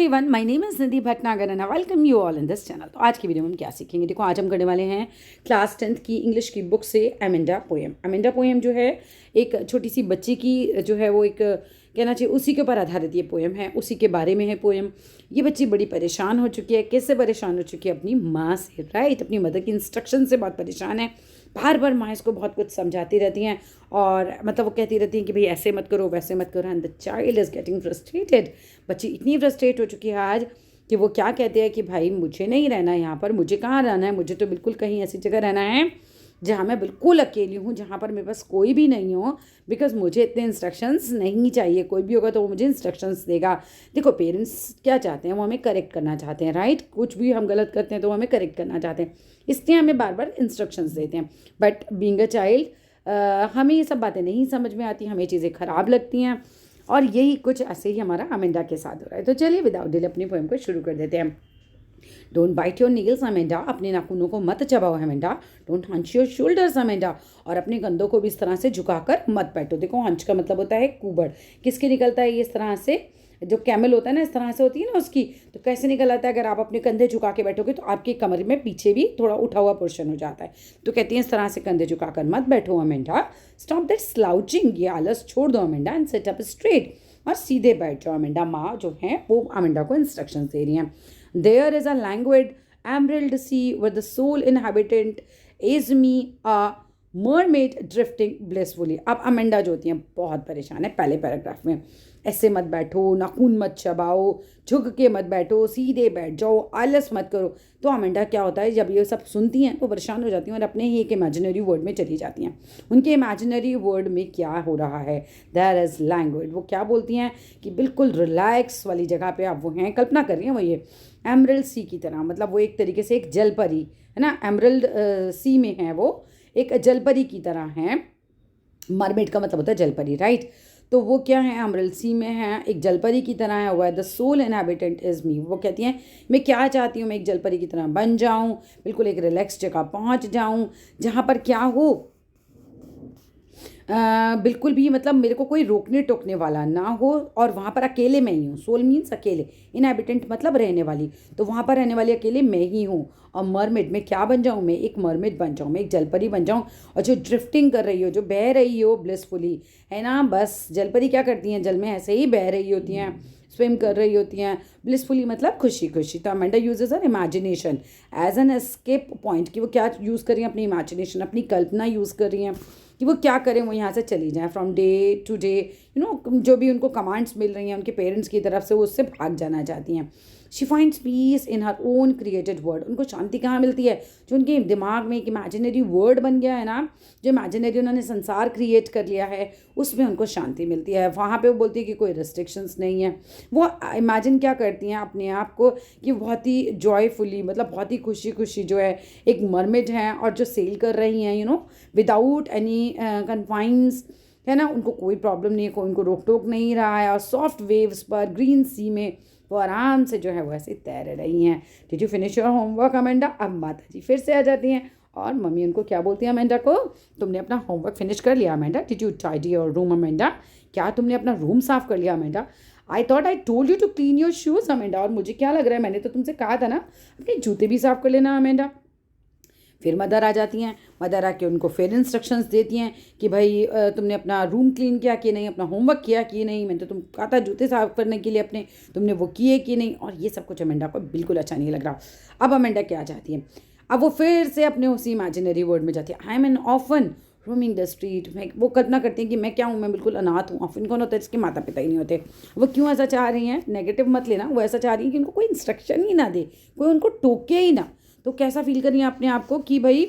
Everyone, my name is Nidhi Bhatnagar and I welcome you all in this channel. तो आज की video में हम क्या सीखेंगे? देखो, आज हम करने वाले हैं क्लास 10th की इंग्लिश की बुक से एमेंडा पोएम। एमेंडा पोएम जो है एक छोटी सी बच्ची की जो है वो एक कहना चाहिए उसी के ऊपर आधारित ये पोएम है, उसी के बारे में है पोएम। ये बच्ची बड़ी परेशान हो चुकी है। कैसे परेशान हो चुकी है? अपनी माँ से, राइट, अपनी मदर की इंस्ट्रक्शन से बहुत परेशान है। बार बार माँ इसको बहुत कुछ समझाती रहती हैं और मतलब वो कहती रहती हैं कि भाई ऐसे मत करो, वैसे मत करो, and the child is getting frustrated. बच्ची इतनी फ्रस्ट्रेट हो चुकी है आज कि वो क्या कहते हैं कि भाई मुझे नहीं रहना यहाँ पर, मुझे कहाँ रहना है, मुझे तो बिल्कुल कहीं ऐसी जगह रहना है जहाँ मैं बिल्कुल अकेली हूँ, जहाँ पर मेरे पास कोई भी नहीं हो, बिकॉज मुझे इतने इंस्ट्रक्शंस नहीं चाहिए। कोई भी होगा तो वो मुझे इंस्ट्रक्शंस देगा। देखो, पेरेंट्स क्या चाहते हैं? वो हमें करेक्ट करना चाहते हैं, राइट। कुछ भी हम गलत करते हैं तो वो हमें करेक्ट करना चाहते हैं, इसलिए हमें बार बार इंस्ट्रक्शंस देते हैं। बट बीइंग अ चाइल्ड हमें ये सब बातें नहीं समझ में आती, हमें चीज़ें ख़राब लगती हैं, और यही कुछ ऐसे ही हमारा अमेंडा के साथ हो रहा है। तो चलिए विदाउट डिले अपनी पोएम को शुरू कर देते हैं। Don't bite your nails Amanda, अपने नाखूनों को मत चबाओ Amanda. Don't hunch your shoulders Amanda, और अपने कंधों को भी इस तरह से झुकाकर मत बैठो। देखो, हंच का मतलब होता है कुबड़। किसके निकलता है ये इस तरह से? जो कैमल होता है ना, इस तरह से होती है ना उसकी, तो कैसे निकल आता है? अगर आप अपने कंधे झुका के बैठोगे तो आपके कमर में पीछे भी थोड़ा उठा हुआ पोर्शन हो जाता है। तो कहती हैं इस तरह से कंधे झुकाकर मत बैठो अमेंडा। स्टॉप दैट स्लाउचिंग, ये आलस छोड़ दो Amanda, and set up straight, और सीधे बैठ जाओ अमेंडा। माँ जो है वो अमेंडा को इंस्ट्रक्शन दे रही हैं। There is a languid emerald sea where the sole inhabitant is me, a mermaid drifting blissfully। अब अमेंडा जो होती हैं बहुत परेशान है पहले पैराग्राफ में। ऐसे मत बैठो, नाखून मत चबाओ, झुक के मत बैठो, सीधे बैठ जाओ, आलस मत करो। तो अमेंडा क्या होता है, जब ये सब सुनती हैं तो परेशान हो जाती हैं और अपने ही एक इमेजिनरी वर्ल्ड में चली जाती हैं। उनके इमेजिनरी वर्ल्ड में क्या हो रहा है? There is language. वो क्या बोलती हैं कि बिल्कुल रिलैक्स वाली जगह पे आप वो हैं, कल्पना कर रही हैं वो ये एमरल्ड सी की तरह, मतलब वो एक तरीके से एक जलपरी है ना। एमरल्ड सी में है वो, एक जलपरी की तरह है। मरमेड का मतलब होता है जलपरी, राइट। तो वो क्या है? एमरल्ड सी में है, एक जलपरी की तरह है। वो the sole inhabitant is me. वो कहती हैं मैं क्या चाहती हूँ, मैं एक जलपरी की तरह बन जाऊँ, बिल्कुल एक रिलैक्स जगह पहुँच जाऊँ जहाँ पर क्या हो, बिल्कुल भी मतलब मेरे को कोई रोकने टोकने वाला ना हो, और वहाँ पर अकेले मैं ही हूँ। सोल मीन्स अकेले, इनहैबिटेंट मतलब रहने वाली, तो वहाँ पर रहने वाली अकेले मैं ही हूँ। और मरमेड में क्या बन जाऊँ? मैं एक मरमेड बन जाऊँ, मैं एक जलपरी बन जाऊँ, और जो ड्रिफ्टिंग कर रही हो, जो बह रही हो ब्लिसफुली, है ना। बस जलपरी क्या करती हैं? जल में ऐसे ही बह रही होती हैं, स्विम कर रही होती हैं। ब्लिसफुली मतलब खुशी खुशी। तो Amanda uses an imagination as an escape point, कि वो क्या यूज़ कर रही हैं? अपनी इमेजिनेशन, अपनी कल्पना यूज़ कर रही हैं कि वो क्या करें, वो यहाँ से चली जाएं। From day to day, you know, जो भी उनको कमांड्स मिल रही हैं उनके पेरेंट्स की तरफ से, वो उससे भाग जाना चाहती हैं। She finds peace in her own created world. उनको शांति कहाँ मिलती है? जो उनके दिमाग में एक इमेजिनरी वर्ड बन गया है ना, जो इमेजिनरी उन्होंने संसार क्रिएट कर लिया है, उसमें उनको शांति मिलती है। वहाँ पे वो बोलती है कि कोई रिस्ट्रिक्शंस नहीं है। वो इमेजिन क्या करती हैं अपने आप को कि बहुत ही जॉयफुली, मतलब बहुत ही खुशी खुशी जो है एक मरमेड हैं और जो सेल कर रही हैं, you know, without any confines, है ना। उनको कोई प्रॉब्लम नहीं है, कोई उनको रोक टोक नहीं रहा है, और सॉफ्ट वेव्स पर ग्रीन सी में वो आराम से जो है वो ऐसे तैर रही हैं। Did you finish your homework Amanda? अब माता जी फिर से आ जाती हैं और मम्मी उनको क्या बोलती हैं अमेंडा को? तुमने अपना होमवर्क फिनिश कर लिया Amanda? Did you tidy your room Amanda? क्या तुमने अपना रूम साफ कर लिया Amanda? I thought I told you to clean your shoes Amanda. और मुझे क्या लग रहा है, मैंने तो तुमसे कहा था ना अपने जूते भी साफ कर लेना अमेंडा। फिर मदर आ जाती हैं। मदर आके उनको फिर इंस्ट्रक्शंस देती हैं कि भाई तुमने अपना रूम क्लीन किया कि नहीं, अपना होमवर्क किया कि नहीं, मैंने तो तुम कहा था जूते साफ करने के लिए अपने, तुमने वो किए कि नहीं। और ये सब कुछ अमेंडा को बिल्कुल अच्छा नहीं लग रहा। अब अमेंडा क्या चाहती है? अब वो फिर से अपने उसी इमेजिनरी वर्ल्ड में जाती है। I am an often roaming the street. मैं वो कल्पना करती हैं कि मैं क्या हूँ, मैं बिल्कुल अनाथ हूँ। ऑफन कौन होता है? जिसके माता पिता ही नहीं होते। वो क्यों ऐसा चाह रही हैं? नेगेटिव मत लेना, वो ऐसा चाह रही हैं कि उनको कोई इंस्ट्रक्शन ही ना दे, कोई उनको टोके ही ना। तो कैसा फील कर रही हैं अपने आप को कि भाई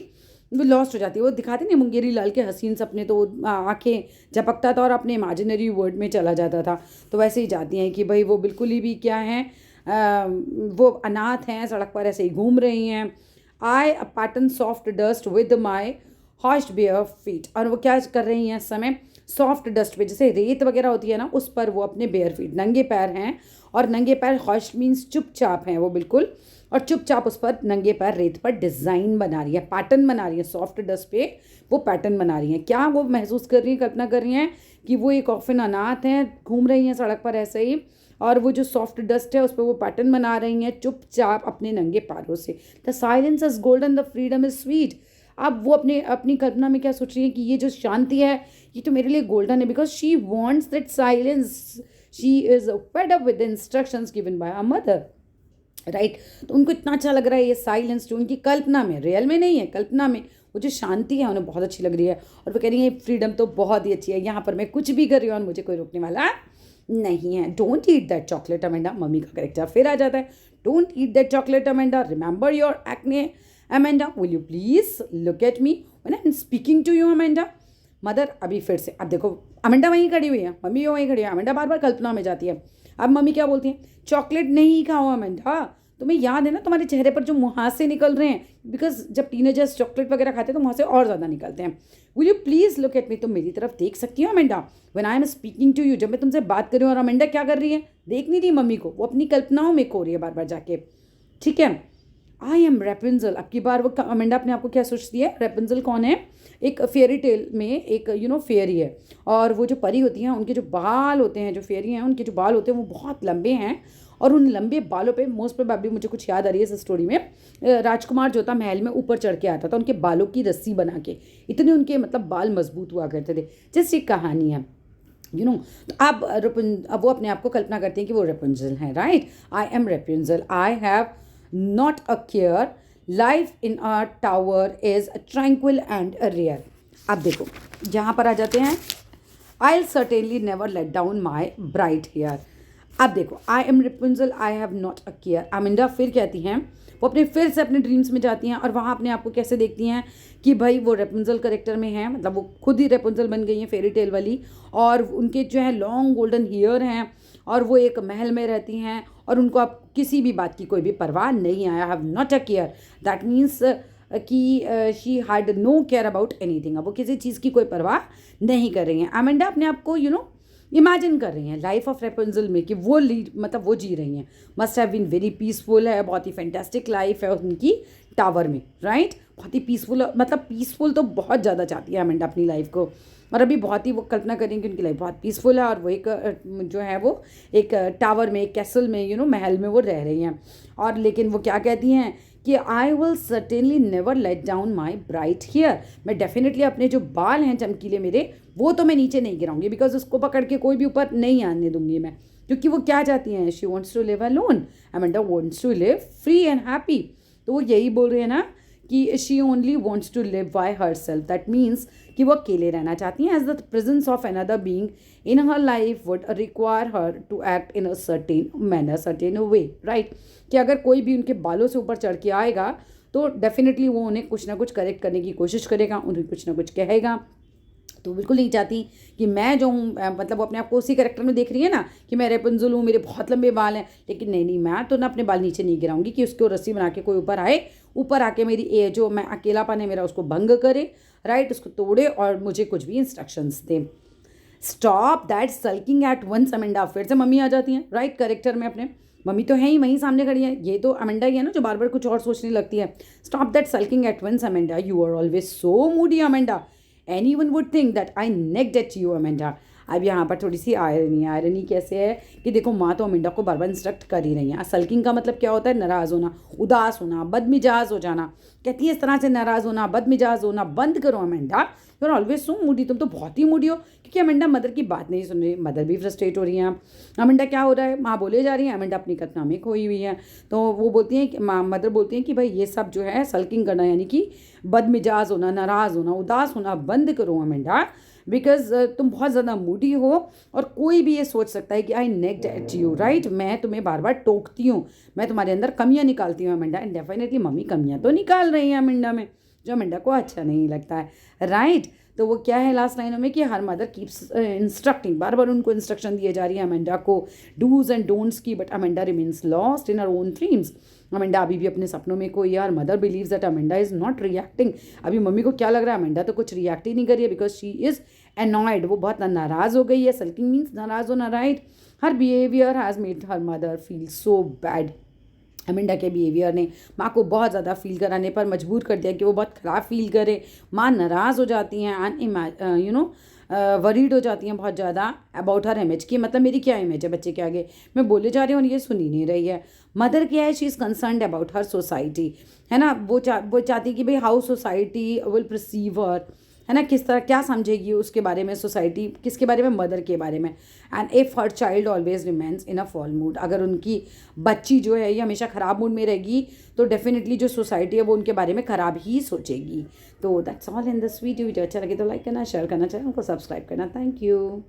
वो लॉस्ट हो जाती है। वो दिखाते नहीं मुंगेरी लाल के हसीन सपने, तो आंखें झपकता था और अपने इमेजिनरी वर्ल्ड में चला जाता था। तो वैसे ही जाती हैं कि भाई वो बिल्कुल ही भी क्या हैं, वो अनाथ हैं, सड़क पर ऐसे ही घूम रही हैं। I a pattern soft dust with my host bare feet. और वो क्या कर रही हैं इस समय? सॉफ्ट डस्ट पे, जैसे रेत वगैरह होती है ना, उस पर वो अपने बेयर फीट, नंगे पैर हैं। और नंगे पैर, हॉस्ट मीन्स चुपचाप हैं वो बिल्कुल, और चुपचाप उस पर नंगे पैर रेत पर डिज़ाइन बना रही है, पैटर्न बना रही है। सॉफ्ट डस्ट पे वो पैटर्न बना रही हैं। क्या वो महसूस कर रही हैं, कल्पना कर रही हैं कि वो एक ऑफिन अनाथ हैं, घूम रही हैं सड़क पर ऐसे ही, और वो जो सॉफ्ट डस्ट है उस पर वो पैटर्न बना रही हैं चुपचाप अपने नंगे पैरों से। The silence is golden, the freedom is sweet. अब वो अपने अपनी कल्पना में क्या सोच रही है कि ये जो शांति है ये तो मेरे लिए गोल्डन है, because she wants that silence. She is fed up with instructions given by her mother, right. तो उनको इतना अच्छा लग रहा है ये साइलेंस जो उनकी कल्पना में, रियल में नहीं है, कल्पना में वो जो शांति है उन्हें बहुत अच्छी लग रही है। और वो कह रही है फ्रीडम तो बहुत ही अच्छी है, यहाँ पर मैं कुछ भी कर रही हूँ और मुझे कोई रोकने वाला नहीं है। Don't eat that chocolate Amanda. Mummy का करेक्टर फिर आ जाता है, don't eat that chocolate Amanda, remember your acne Amanda, will you please look at me when I am speaking to you Amanda. Mother अभी फिर से, अब देखो अमेंडा वहीं खड़ी हुई है, मम्मी वहीं खड़ी है, अमेंडा बार बार कल्पना में जाती है। अब मम्मी क्या बोलती हैं, चॉकलेट नहीं खाओ अमेंडा, तुम्हें याद है ना तुम्हारे चेहरे पर जो मुहासे निकल रहे हैं, बिकॉज जब टीनेजर्स चॉकलेट वगैरह खाते हैं तो मुहासे और ज़्यादा निकलते हैं। Will you please look at me, तुम मेरी तरफ देख सकती हो Amanda when I am speaking to you, जब मैं तुमसे बात कर रही हूँ। और अमेंडा क्या कर रही है, देख नहीं रही मम्मी को, वो अपनी कल्पनाओं में खो रही है बार बार जाके, ठीक है। आई एम रेपुंजल, अब की बार वो अमेंडा अपने आप को क्या सोचती है, रेपुंजल कौन है, एक फेयरी टेल में एक फेयरी है। और वो जो परी होती हैं उनके जो बाल होते हैं, जो फेयरी हैं उनके जो बाल होते हैं वो बहुत लंबे हैं। और उन लंबे बालों पे मोस्ट प्रोबेबली मुझे कुछ याद आ रही है इस स्टोरी में, राजकुमार जो था महल में ऊपर चढ़ के आता था उनके बालों की रस्सी बना के, इतने उनके मतलब बाल मजबूत हुआ करते थे। जस्ट एक कहानी है तो अब वो अपने आप को कल्पना करती हैं कि वो रेपुंजल हैं, right. I am Rapunzel, I have not a care, life in a tower is tranquil and rare. अब देखो यहाँ पर आ जाते हैं, I will certainly never let down my bright hair. अब देखो I am Rapunzel, I have not a care. Amanda फिर कहती हैं, वो अपने फिर से अपने ड्रीम्स में जाती हैं और वहाँ अपने आप को कैसे देखती हैं कि भाई वो रेपुंजल करेक्टर में है, मतलब वो खुद ही रेपुंजल बन गई हैं फेरी टेल वाली। और उनके जो है लॉन्ग गोल्डन हेयर हैं और वो एक महल में रहती हैं और उनको अब किसी भी बात की कोई भी परवाह नहीं है। I have not a care, that means कि she had no care about anything. अब वो किसी चीज़ की कोई परवाह नहीं कर रही हैं। अमेंडा अपने आप को इमेजिन कर रही हैं लाइफ ऑफ रेपुंजल में कि वो लीड मतलब वो जी रही हैं। Must have been very peaceful है, बहुत ही फैंटास्टिक लाइफ है उनकी टावर में, राइट। बहुत ही पीसफुल, मतलब पीसफुल तो बहुत ज़्यादा चाहती है अमेंडा अपनी लाइफ को। और अभी बहुत ही वो कल्पना करें कि उनकी लाइफ बहुत पीसफुल है और वो एक जो है वो एक टावर में, एक कैसल में, महल में वो रह रही हैं। और लेकिन वो क्या कहती हैं कि I will certainly never let down my bright hair, मैं डेफिनेटली अपने जो बाल हैं चमकीले मेरे, वो तो मैं नीचे नहीं गिराऊंगी, बिकॉज उसको पकड़ के कोई भी ऊपर नहीं आने दूंगी मैं, क्योंकि वो क्या चाहती हैं, she wants to live alone, Amanda wants to live free and happy. तो वो यही बोल रहे हैं ना कि she only wants to live by herself, that means कि वो अकेले रहना चाहती हैं, as the presence of another being in her life would require her to act in a certain manner, certain way, right. कि अगर कोई भी उनके बालों से ऊपर चढ़ के आएगा तो डेफिनेटली वो उन्हें कुछ ना कुछ करेक्ट करने की कोशिश करेगा, उन्हें कुछ ना कुछ कहेगा। तो बिल्कुल नहीं चाहती कि मैं जो हूँ, मतलब वो अपने आप को उसी कैरेक्टर में देख रही है ना कि मैं रेपुंजल हूँ, मेरे बहुत लंबे बाल हैं, लेकिन नहीं, मैं तो ना अपने बाल नीचे नहीं गिराऊंगी कि उसको रस्सी बना के कोई ऊपर आए, ऊपर आके मेरी जो मैं अकेलापन है मेरा उसको भंग करे, राइट, उसको तोड़े और मुझे कुछ भी इंस्ट्रक्शंस दे। Stop that sulking at once Amanda, फिर से मम्मी आ जाती हैं, राइट, कैरेक्टर में अपने। मम्मी तो है ही, वहीं सामने खड़ी है, ये तो अमेंडा ही है ना जो बार बार कुछ और सोचने लगती है। Stop that sulking at once Amanda, you are always so moody Amanda, anyone would think that I negged at you Amanda. अब यहाँ पर थोड़ी सी आयरनी कैसे है कि देखो माँ तो अमेंडा को बार बार इंस्ट्रक्ट कर ही रही हैं। सल्किंग का मतलब क्या होता है, नाराज़ होना, उदास होना, बदमिजाज हो जाना। कहती है इस तरह से नाराज़ होना, बदमिजाज होना बंद करो Amanda, you are always so moody, तुम तो बहुत ही मूडी हो। क्योंकि अमेंडा मदर की बात नहीं सुन रही, मदर भी फ्रस्ट्रेट हो रही हैं। अमेंडा क्या हो रहा है, माँ बोले जा रही है, अमेंडा अपनी कल्पना में खोई हुई है। तो वो बोलती हैं कि मदर बोलती हैं कि भाई ये सब जो है सल्किंग करना यानी कि बदमिजाज होना, नाराज़ होना, उदास होना बंद करो अमेंडा, बिकॉज तुम बहुत ज़्यादा मूडी हो और कोई भी ये सोच सकता है कि आई नेग्ड एट यू, राइट, मैं तुम्हें बार बार टोकती हूँ, मैं तुम्हारे अंदर कमियाँ निकालती हूँ अमेंडा। एंड डेफिनेटली मम्मी कमियाँ तो निकाल रही हैं अमेंडा में, जो अमेंडा को अच्छा नहीं लगता है, राइट। तो वो क्या है लास्ट लाइनों में कि हर मदर कीप्स इंस्ट्रक्टिंग, बार बार उनको इंस्ट्रक्शन दिए जा रही है अमेंडा को डूज एंड डोंट्स की, but Amanda remains lost in her own dreams. Amanda अभी भी अपने सपनों में कोई है और mother believes that Amanda is not reacting. अभी मम्मी को क्या लग रहा है, अमेंडा तो कुछ रिएक्ट ही नहीं कर रही है, बिकॉज शी इज़ एनॉयड, वो बहुत नाराज़ हो गई है। सल्किंग मीन्स नाराज़ होना, right. Her behaviour has made her mother feel so bad, Amanda के बिहेवियर ने माँ को बहुत ज़्यादा फील कराने पर मजबूर कर दिया कि वो बहुत ख़राब फील करे। माँ नाराज़ हो जाती हैं एंड वरीड हो जाती हैं बहुत ज़्यादा अबाउट हर इमेज की, मतलब मेरी क्या इमेज है बच्चे के आगे, मैं बोले जा रही हूँ और ये सुनी नहीं रही है। मदर क्या है, she is concerned about her society, है ना, वो चाहती कि भाई हाउ सोसाइटी विल परसीव हर, है ना, किस तरह क्या समझेगी उसके बारे में सोसाइटी, किसके बारे में, मदर के बारे में। And if her child always remains in a fall mood, अगर उनकी बच्ची जो है ये हमेशा ख़राब मूड में रहेगी तो डेफिनेटली जो सोसाइटी है वो उनके बारे में ख़राब ही सोचेगी। तो that's all in this video अच्छा लगे तो लाइक करना, शेयर करना, चैनल को सब्सक्राइब करना। Thank you.